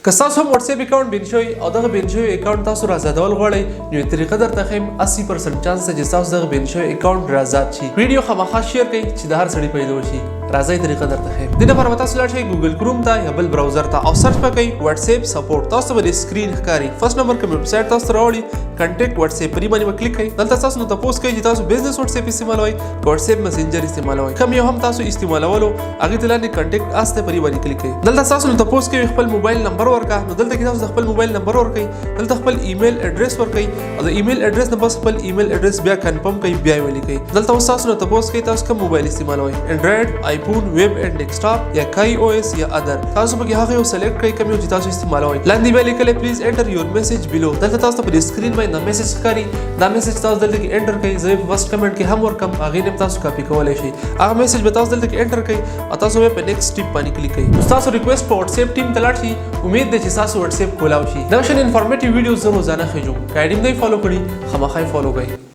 که تاسو هم واتس اپ اکاونټ بین شوی او دغه بین شوی اکاونټ تاسو راځدول غواړئ نو طریقه درته ښیم 80% چانس ده چې تاسو دغه بین شوی اکاونټ راځد شي. ویډیو خامخا شیر کړئ چې د هر سړي پیدا وشي. راځئ طریقه درته ښیم. دې لپاره به تاسو لاړ شئ ګوګل کروم ته یا بل براوزر ته او سرچ وکړئ واتس اپ سپورټ. تاسو به سکرین ښکاري. فرست نمبر کوم ویب سایټ تاسو راوړي کنټیکټ واتس اپ پرې باندې کلیک کړئ. دلته تاسو نو تاسو کوي چې تاسو بزنس واتس اپ استعمالوئ که واتس اپ میسنجر استعمالوئ. کوم یو هم تاسو استعمالولو هغه ته لاندې کنټیکټ اس ته پرې باندې کلیک کړئ. دلته تاسو نو تاسو کوي خپل موبایل نمبر ورکا. نو دلته کې تاسو خپل موبایل نمبر ورکړئ. دلته خپل ایمیل اډرس ورکړئ او د ایمیل اډرس نه بس خپل ایمیل اډرس بیا کنفرم کړئ بیا ولیکئ. دلته اوس تاسو نو تاسو کوي تاسو کوم موبایل استعمالوئ انډراید آیفون ویب اینڈ ډیسکټاپ یا کای او اس یا ادر. تاسو به هغه یو سلیکټ کړئ کوم چې تاسو استعمالوئ. لاندې به لیکل پلیز انټر یور میسج بیلو. دلته تاسو په سکرین باندې میسج ښکاري. دا میسج تاسو دلته کې انټر کړئ. زه په فرست کمنټ کې هم ورکم هغه نه تاسو کاپی کولای شئ. هغه میسج به تاسو دلته کې انټر کړئ او تاسو په نیکسټ سټیپ باندې کلیک کړئ. تاسو ریکویسټ په واتس اپ ټیم ته لاړ شئ. امید ده چې تاسو واتس اپ کولاو شي. دا شین انفارمیټیو ویډیوز زه روزانه خېجم. کایډیم دی فالو کړئ خامخا فالو کړئ.